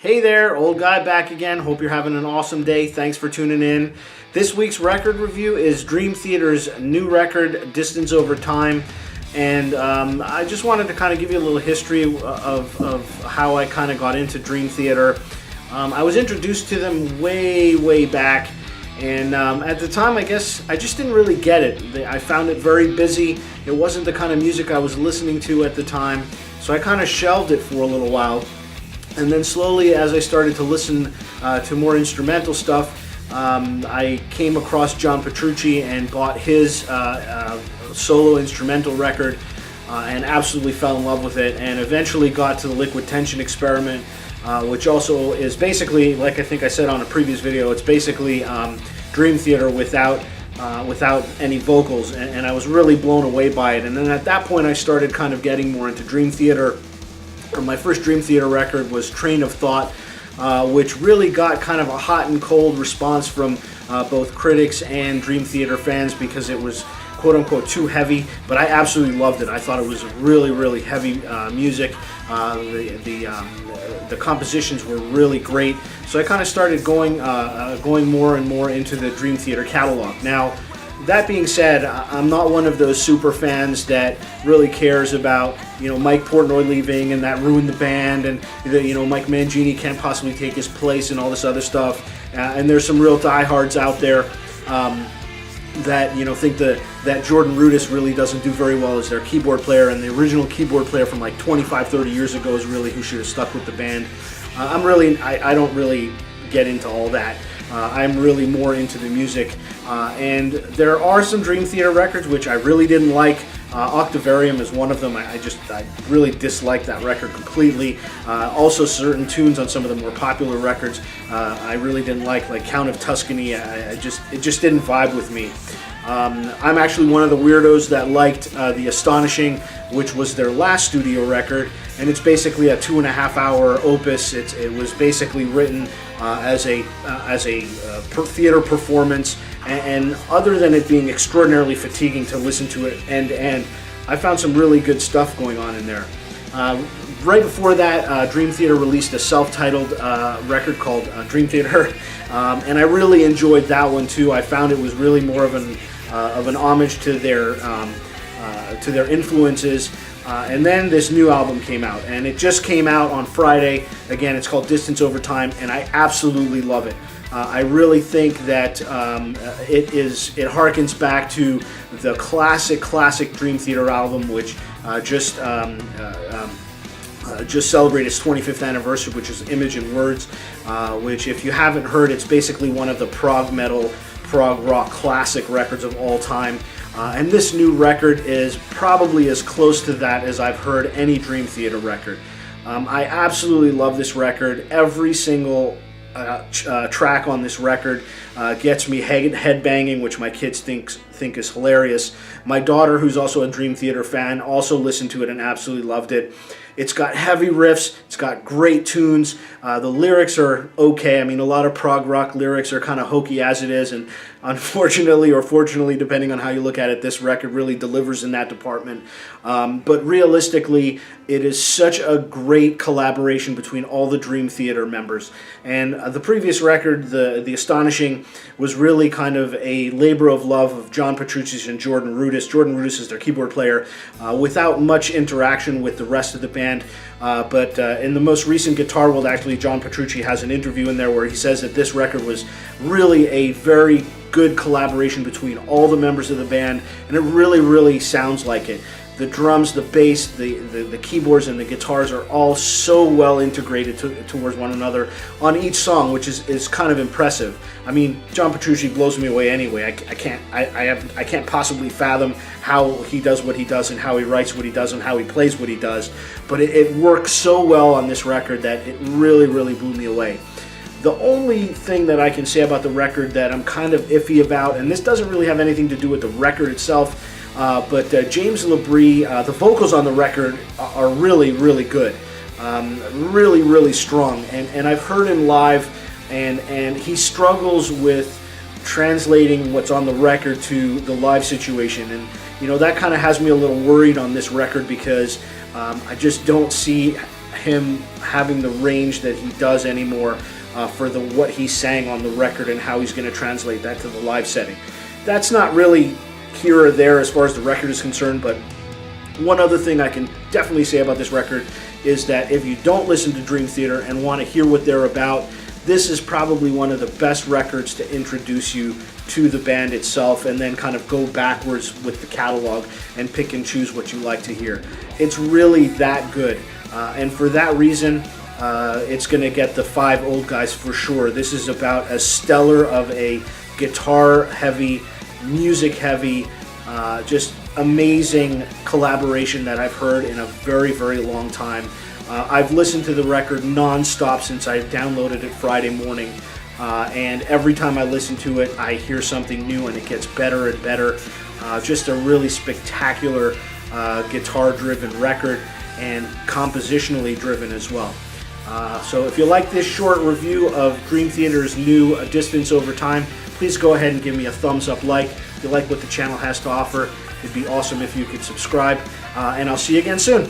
Hey there, old guy back again. Hope you're having an awesome day. Thanks for tuning in. This week's record review is Dream Theater's new record, Distance Over Time. And I just wanted to kind of give you a little history of how I kind of got into Dream Theater. I was introduced to them way back. And at the time, I guess I just didn't really get it. I found it very busy. It wasn't the kind of music I was listening to at the time. So I kind of shelved it for a little while. And then slowly, as I started to listen to more instrumental stuff, I came across John Petrucci and bought his solo instrumental record and absolutely fell in love with it, and eventually got to the Liquid Tension Experiment, which also is basically, like I think I said on a previous video, it's basically Dream Theater without any vocals, and I was really blown away by it. And then at that point I started kind of getting more into Dream Theater. My first Dream Theater record was Train of Thought, which really got kind of a hot and cold response from both critics and Dream Theater fans because it was quote-unquote too heavy, but I absolutely loved it. I thought it was really heavy music. The compositions were really great, so I kind of started going more and more into the Dream Theater catalog. Now, that being said, I'm not one of those super fans that really cares about, Mike Portnoy leaving and that ruined the band, and Mike Mangini can't possibly take his place and all this other stuff. And there's some real diehards out there that think that Jordan Rudess really doesn't do very well as their keyboard player, and the original keyboard player from like 25-30 years ago is really who should have stuck with the band. I don't really get into all that. I'm really more into the music, and there are some Dream Theater records which I really didn't like. Octavarium is one of them. I really disliked that record completely. Also, certain tunes on some of the more popular records I really didn't like Count of Tuscany. It just didn't vibe with me. I'm actually one of the weirdos that liked The Astonishing, which was their last studio record, and it's basically a 2.5-hour opus. It was basically written as a theater performance, and other than it being extraordinarily fatiguing to listen to it end to end, I found some really good stuff going on in there. Right before that, Dream Theater released a self-titled record called Dream Theater, and I really enjoyed that one too. I found it was really more of an homage to their influences. And then this new album came out, and it just came out on Friday. Again, it's called Distance Over Time, and I absolutely love it. I really think that it harkens back to the classic Dream Theater album, which just celebrated its 25th anniversary, which is Image and Words, which, if you haven't heard, it's basically one of the prog metal, prog rock classic records of all time. And this new record is probably as close to that as I've heard any Dream Theater record. I absolutely love this record. Every single track on this record gets me headbanging, which my kids think is hilarious. My daughter, who's also a Dream Theater fan, also listened to it and absolutely loved it. It's got heavy riffs, it's got great tunes, the lyrics are okay. I mean, a lot of prog rock lyrics are kind of hokey as it is, and unfortunately or fortunately, depending on how you look at it, this record really delivers in that department. But realistically, it is such a great collaboration between all the Dream Theater members. And the previous record, The Astonishing, was really kind of a labor of love of John Petrucci and Jordan Rudess. Jordan Rudess is their keyboard player, without much interaction with the rest of the band. But in the most recent Guitar World, actually, John Petrucci has an interview in there where he says that this record was really a very good collaboration between all the members of the band, and it really sounds like it. The drums, the bass, the keyboards, and the guitars are all so well integrated towards one another on each song, which is kind of impressive. I mean, John Petrucci blows me away anyway. I can't possibly fathom how he does what he does and how he writes what he does and how he plays what he does. But it works so well on this record that it really blew me away. The only thing that I can say about the record that I'm kind of iffy about, and this doesn't really have anything to do with the record itself, but James LaBrie, the vocals on the record are really good, really strong, and I've heard him live, and he struggles with translating what's on the record to the live situation, and that kind of has me a little worried on this record because I just don't see him having the range that he does anymore for what he sang on the record and how he's going to translate that to the live setting. That's not really here or there as far as the record is concerned, but one other thing I can definitely say about this record is that if you don't listen to Dream Theater and want to hear what they're about, this is probably one of the best records to introduce you to the band itself, and then kind of go backwards with the catalog and pick and choose what you like to hear. It's really that good, and for that reason, it's going to get the 5 old guys for sure. This is about as stellar of a guitar-heavy, music-heavy, just amazing collaboration that I've heard in a very, very long time. I've listened to the record non-stop since I downloaded it Friday morning, and every time I listen to it, I hear something new and it gets better and better. Just a really spectacular guitar-driven record, and compositionally driven as well. So if you like this short review of Dream Theater's new A Distance Over Time, please go ahead and give me a thumbs up like. If you like what the channel has to offer, it'd be awesome if you could subscribe, and I'll see you again soon.